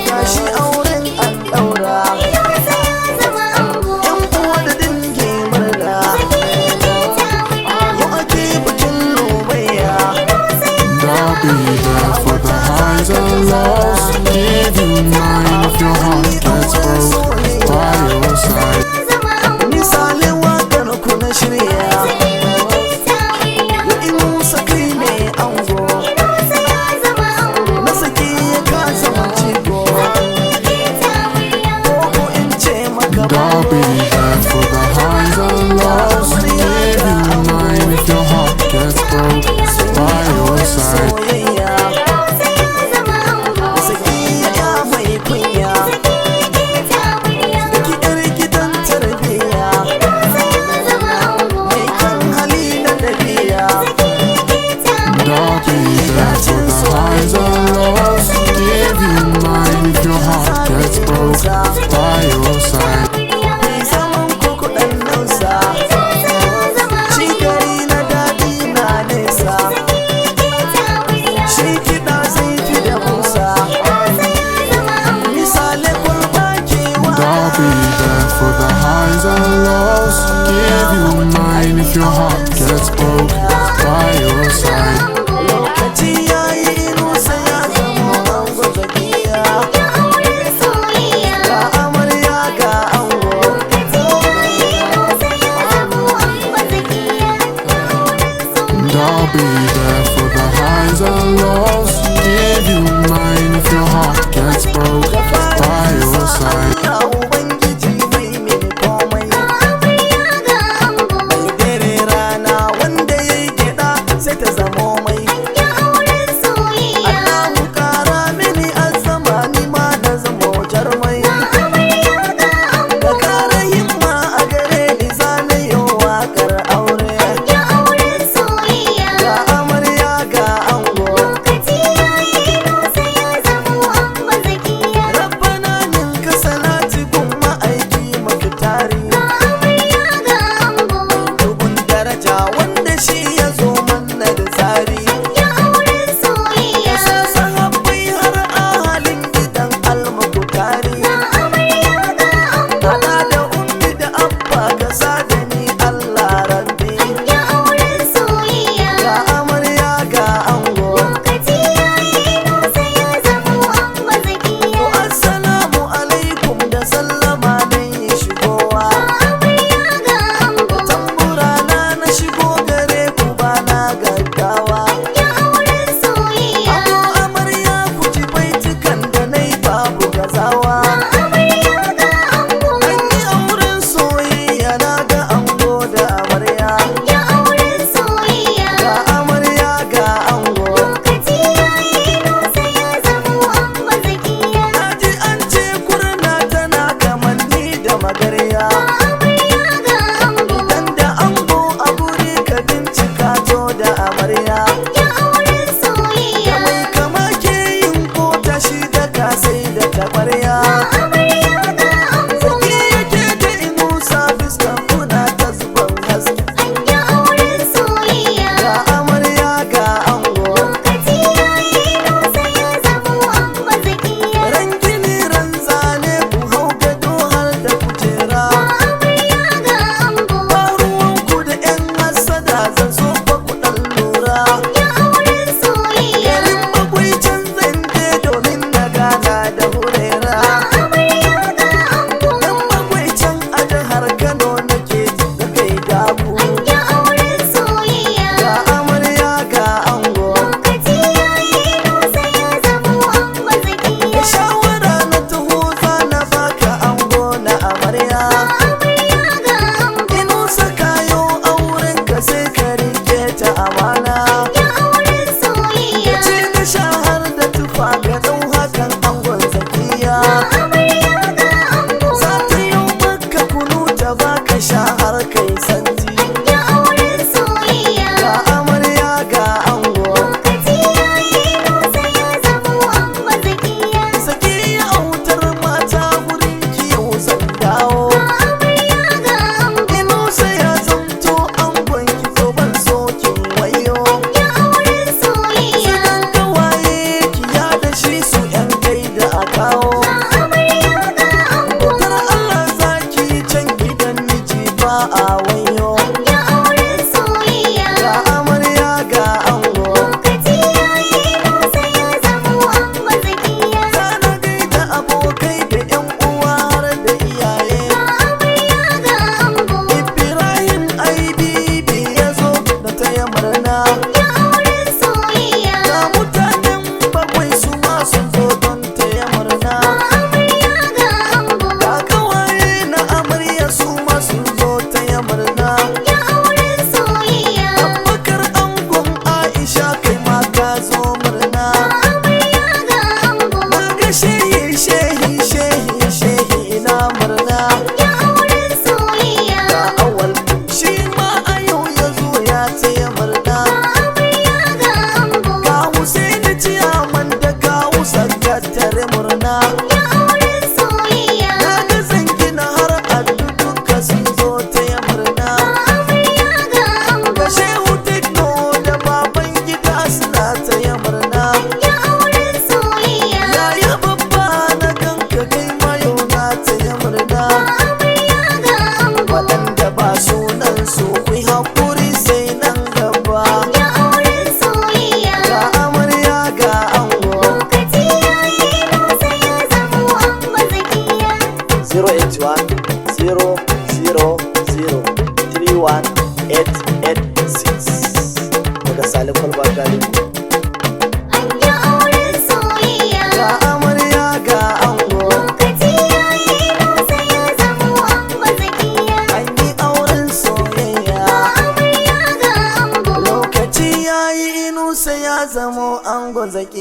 Gashi auren an daura, yan uwa da dangi murna, yau ake bikin Lubayya. I'll be there for the highs and lows. Give you mine if your heart gets broke. By your side. Misalin wakar ku na shirya, yi musa kai ne ango, na saki ya kasa macigo, ko in ce maka I'll be there for the highs and lows. Give you mine if your heart gets broke. By your side. soyayya, saki ya mai kunya, da ki yar gidan tarbiyya, mai kan hali na dabiya. I'll be there for the highs and lows. Give you mine if your heart gets broke. By your side. Mai zaman koko ɗan nausa, shi gari na daɗi na nesa, shi kiɗa zai fi da musa, misalin kwalba kewa. I'll be there for the highs and lows. Give you mine if your heart gets broke. By your side. Lokaci ya yi nusa ya zama ango zakiya, ga amarya ga ango. I'll be there for the highs and lows. Give you mine if your heart gets broke. By your side. Ya Ubangiji mai mini komai, mai dare rana wanda ya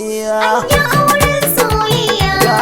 soyayya Ya auren soyayya. ga